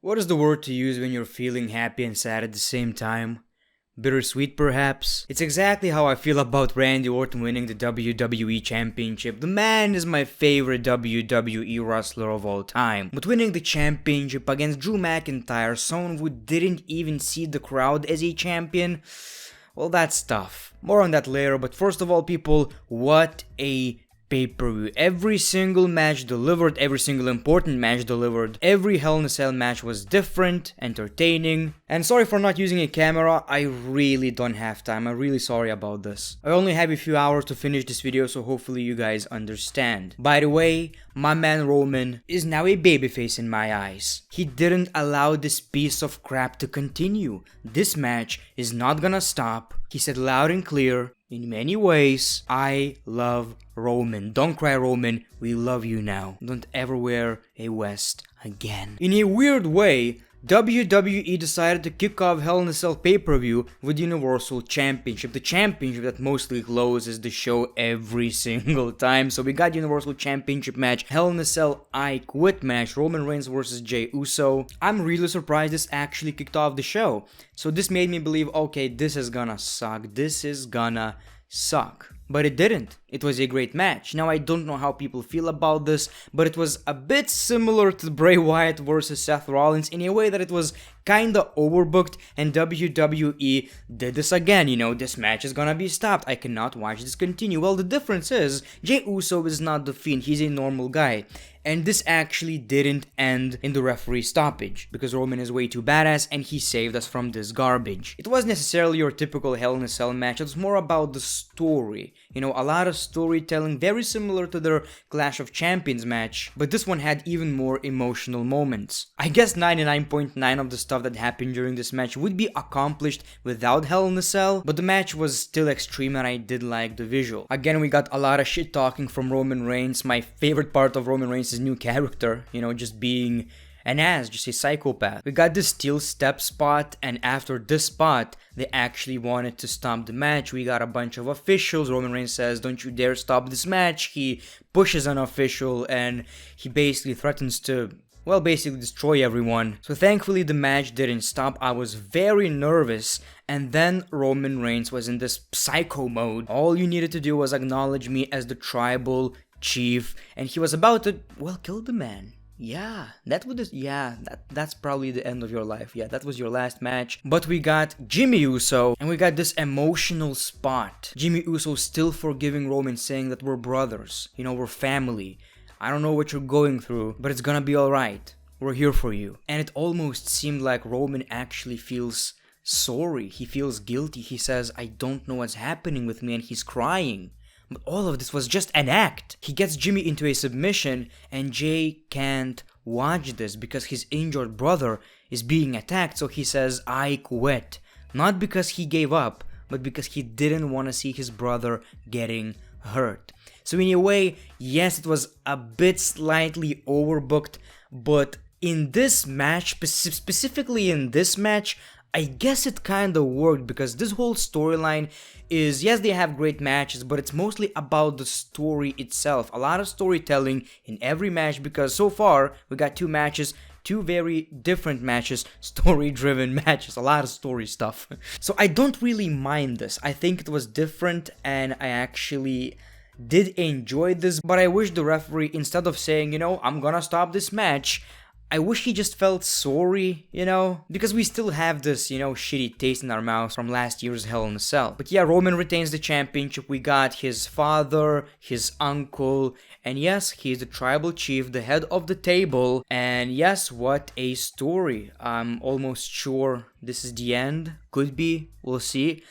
What is the word to use when you're feeling happy and sad at the same time? Bittersweet, perhaps? It's exactly how I feel about Randy Orton winning the WWE Championship. The man is my favorite WWE wrestler of all time. But winning the championship against Drew McIntyre, someone who didn't even see the crowd as a champion, well, that's tough. More on that later, but first of all, people, what a pay-per-view. Every single match delivered, every single important match delivered. Every Hell in a Cell match was different, entertaining. And sorry for not using a camera, I really don't have time. I'm really sorry about this. I only have a few hours to finish this video, so hopefully you guys understand. By the way, my man Roman is now a babyface in my eyes. He didn't allow this piece of crap to continue. This match is not gonna stop. He said loud and clear, in many ways, I love Roman. Don't cry, Roman. We love you now. Don't ever wear a vest again. In a weird way, WWE decided to kick off Hell in a Cell pay-per-view with the Universal Championship. The championship that mostly closes the show every single time. So we got Universal Championship match, Hell in a Cell I Quit match, Roman Reigns versus Jey Uso. I'm really surprised this actually kicked off the show. So this made me believe, okay, this is gonna suck. This is gonna suck. But it didn't. It was a great match. Now I don't know how people feel about this, but it was a bit similar to Bray Wyatt versus Seth Rollins in a way that it was kinda overbooked, and WWE did this again. You know, this match is gonna be stopped. I cannot watch this continue. Well, the difference is, Jey Uso is not the Fiend. He's a normal guy. And this actually didn't end in the referee stoppage, because Roman is way too badass and he saved us from this garbage. It wasn't necessarily your typical Hell in a Cell match, it was more about the story. You know, a lot of storytelling, very similar to their Clash of Champions match, but this one had even more emotional moments. I guess 99.9% of the stuff that happened during this match would be accomplished without Hell in a Cell, but the match was still extreme and I did like the visual. Again, we got a lot of shit talking from Roman Reigns. My favorite part of Roman Reigns' new character, you know, just being an ass, just a psychopath. We got this steel step spot, and after this spot, they actually wanted to stop the match. We got a bunch of officials. Roman Reigns says, don't you dare stop this match. He pushes an official and he basically threatens to, well, basically destroy everyone. So thankfully the match didn't stop. I was very nervous, and then Roman Reigns was in this psycho mode. All you needed to do was acknowledge me as the tribal chief, and he was about to, well, kill the man. Yeah, that's probably the end of your life. Yeah, that was your last match. But we got Jimmy Uso, and we got this emotional spot. Jimmy Uso still forgiving Roman, saying that we're brothers, you know, we're family. I don't know what you're going through, but it's gonna be alright. We're here for you. And it almost seemed like Roman actually feels sorry. He feels guilty. He says, I don't know what's happening with me, and he's crying. But all of this was just an act. He gets Jimmy into a submission, and Jey can't watch this because his injured brother is being attacked, so he says, I quit. Not because he gave up, but because he didn't want to see his brother getting hurt. So in a way, yes, it was a bit slightly overbooked, but in this match, specifically in this match, I guess it kinda worked, because this whole storyline is, yes, they have great matches, but it's mostly about the story itself. A lot of storytelling in every match, because so far we got two matches, two very different matches, story-driven matches, a lot of story stuff. So I don't really mind this. I think it was different and I actually did enjoy this, but I wish the referee, instead of saying, you know, I'm gonna stop this match, I wish he just felt sorry, you know, because we still have this, you know, shitty taste in our mouths from last year's Hell in a Cell. But yeah, Roman retains the championship. We got his father, his uncle, and yes, he's the tribal chief, the head of the table. And yes, what a story. I'm almost sure this is the end. Could be, we'll see.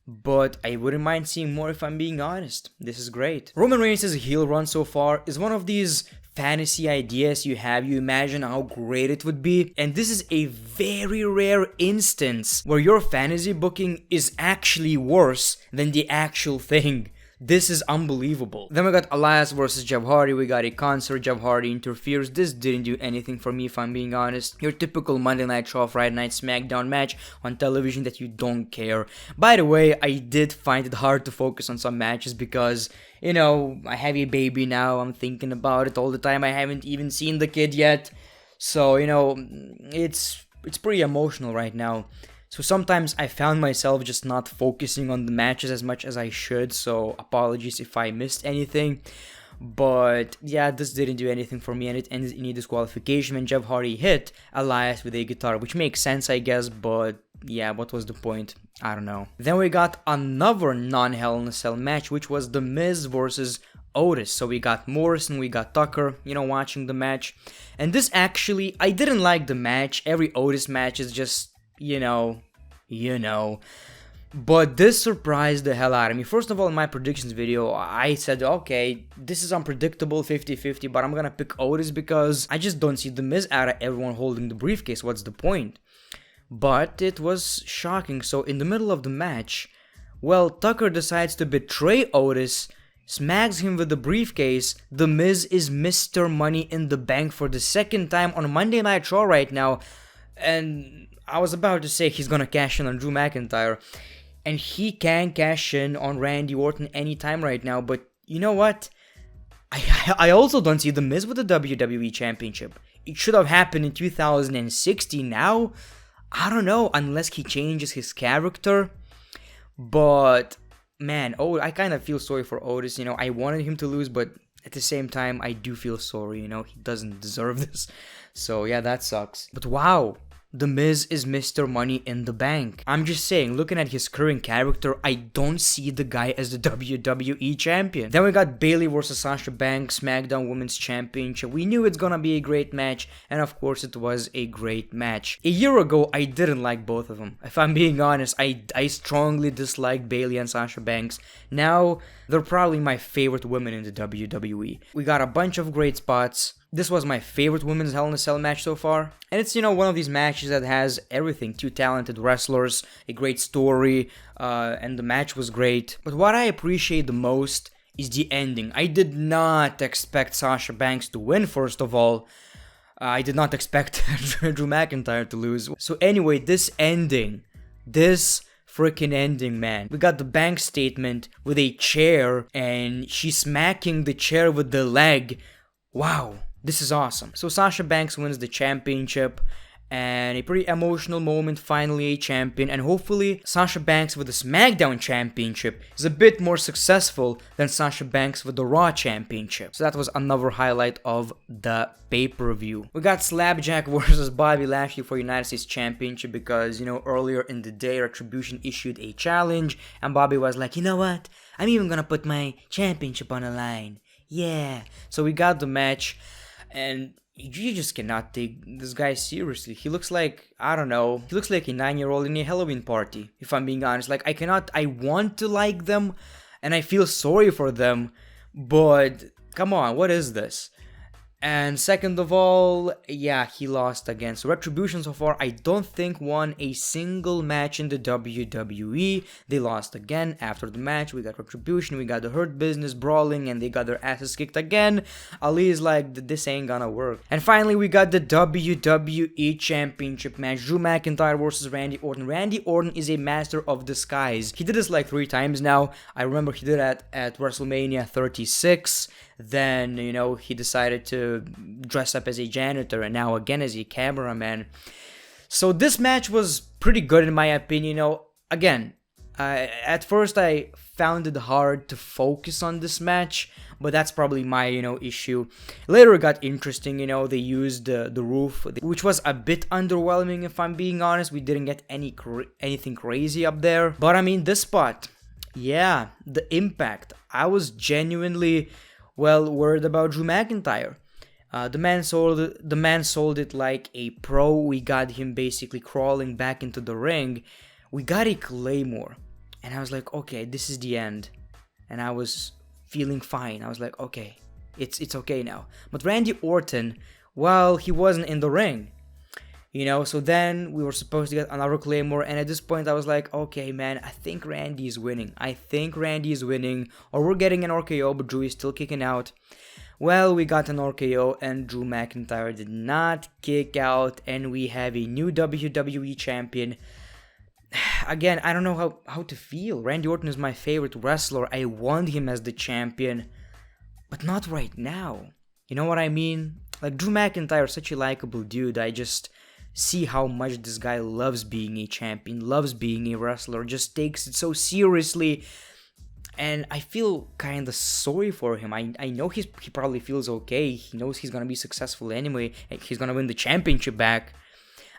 But I wouldn't mind seeing more if I'm being honest. This is great. Roman Reigns' heel run so far is one of these fantasy ideas you have. You imagine how great it would be, and this is a very rare instance where your fantasy booking is actually worse than the actual thing. This is unbelievable. Then we got Elias versus Jeff Hardy. We got a concert. Jeff Hardy interferes. This didn't do anything for me, if I'm being honest. Your typical Monday Night Raw, Friday Night SmackDown match on television that you don't care. By the way, I did find it hard to focus on some matches because, you know, I have a baby now. I'm thinking about it all the time. I haven't even seen the kid yet. So, it's pretty emotional right now. So sometimes I found myself just not focusing on the matches as much as I should, so apologies if I missed anything. But yeah, this didn't do anything for me, and it ended in a disqualification when Jeff Hardy hit Elias with a guitar, which makes sense, I guess, but yeah, what was the point? I don't know. Then we got another non-Hell in a Cell match, which was The Miz versus Otis. So we got Morrison, we got Tucker, watching the match. And this actually, I didn't like the match. Every Otis match is just, But this surprised the hell out of me. First of all, in my predictions video, I said, okay, this is unpredictable, 50-50, but I'm gonna pick Otis because I just don't see The Miz out of everyone holding the briefcase. What's the point? But it was shocking. So in the middle of the match, Tucker decides to betray Otis, smacks him with the briefcase. The Miz is Mr. Money in the Bank for the second time on Monday Night Raw right now. And I was about to say he's gonna cash in on Drew McIntyre. And he can cash in on Randy Orton anytime right now. But you know what? I also don't see The Miz with the WWE Championship. It should have happened in 2016 now. I don't know, unless he changes his character. But, man, I kind of feel sorry for Otis. I wanted him to lose, but at the same time, I do feel sorry. He doesn't deserve this. So, yeah, that sucks. But wow. The Miz is Mr. Money in the Bank. I'm just saying, looking at his current character, I don't see the guy as the WWE Champion. Then we got Bayley versus Sasha Banks, SmackDown Women's Championship. We knew it's gonna be a great match, and of course it was a great match. A year ago, I didn't like both of them. If I'm being honest, I strongly disliked Bayley and Sasha Banks. Now, they're probably my favorite women in the WWE. We got a bunch of great spots. This was my favorite Women's Hell in a Cell match so far. And it's, one of these matches that has everything. Two talented wrestlers, a great story, and the match was great. But what I appreciate the most is the ending. I did not expect Sasha Banks to win, first of all. I did not expect Drew McIntyre to lose. So anyway, this freaking ending, man. We got the Banks statement with a chair, and she's smacking the chair with the leg. Wow. This is awesome. So Sasha Banks wins the championship, and a pretty emotional moment, finally a champion, and hopefully Sasha Banks with the SmackDown Championship is a bit more successful than Sasha Banks with the Raw Championship. So that was another highlight of the pay-per-view. We got Slapjack versus Bobby Lashley for United States Championship because, earlier in the day, Retribution issued a challenge, and Bobby was like, you know what? I'm even gonna put my championship on the line. Yeah. So we got the match. And you just cannot take this guy seriously. He looks like, I don't know, he looks like a 9-year-old in a Halloween party, if I'm being honest. Like, I want to like them, and I feel sorry for them, but come on, what is this? And second of all, yeah, he lost again. So Retribution so far, I don't think won a single match in the WWE. They lost again. After the match, we got Retribution, we got the Hurt Business brawling, and they got their asses kicked again. Ali is like, this ain't gonna work. And finally, we got the WWE Championship match. Drew McIntyre versus Randy Orton. Randy Orton is a master of disguise. He did this like 3 times now. I remember he did that at WrestleMania 36. Then, he decided to dress up as a janitor, and now again as a cameraman. So this match was pretty good in my opinion. Again, at first I found it hard to focus on this match, but that's probably my, issue. Later it got interesting, they used the roof, which was a bit underwhelming if I'm being honest. We didn't get anything crazy up there. But I mean, this spot, yeah, the impact. I was genuinely worried about Drew McIntyre. The man sold it like a pro. We got him basically crawling back into the ring. We got a Claymore, and I was like, okay, this is the end. And I was feeling fine. I was like, okay, it's okay now. But Randy Orton, he wasn't in the ring. So then we were supposed to get another Claymore, and at this point I was like, okay, man, I think Randy is winning. Or we're getting an RKO, but Drew is still kicking out. Well, we got an RKO, and Drew McIntyre did not kick out, and we have a new WWE Champion. Again, I don't know how to feel. Randy Orton is my favorite wrestler. I want him as the champion, but not right now. You know what I mean? Like, Drew McIntyre is such a likable dude. I just see how much this guy loves being a champion, loves being a wrestler, just takes it so seriously. And I feel kind of sorry for him. I know he probably feels okay. He knows he's going to be successful anyway. He's going to win the championship back.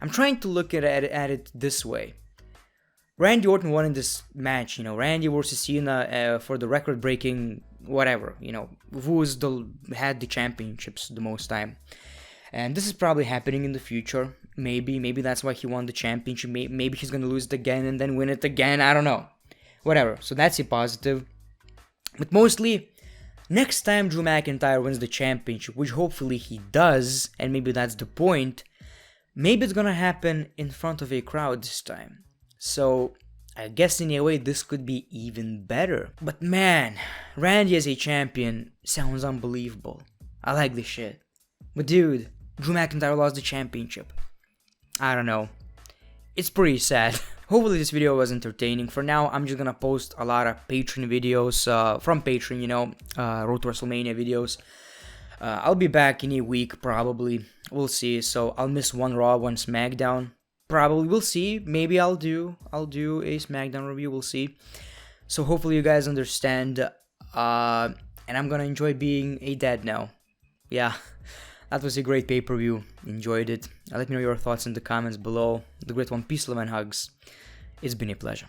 I'm trying to look at it this way. Randy Orton won in this match, Randy versus Cena for the record-breaking whatever, had the championships the most time. And this is probably happening in the future. Maybe that's why he won the championship. Maybe he's gonna lose it again and then win it again. I don't know. Whatever. So that's a positive. But mostly, next time Drew McIntyre wins the championship, which hopefully he does, and maybe that's the point, maybe it's gonna happen in front of a crowd this time. So, I guess in a way this could be even better. But man, Randy as a champion sounds unbelievable. I like this shit. But dude, Drew McIntyre lost the championship. I don't know. It's pretty sad. Hopefully this video was entertaining. For now, I'm just gonna post a lot of Patreon videos from Patreon, Road to WrestleMania videos. I'll be back in a week probably. We'll see. So I'll miss one Raw, one SmackDown. Probably, we'll see. Maybe I'll do a SmackDown review. We'll see. So hopefully you guys understand. And I'm gonna enjoy being a dad now. Yeah, that was a great pay-per-view. Enjoyed it. Let me know your thoughts in the comments below. The great one, peace, love, and hugs. It's been a pleasure.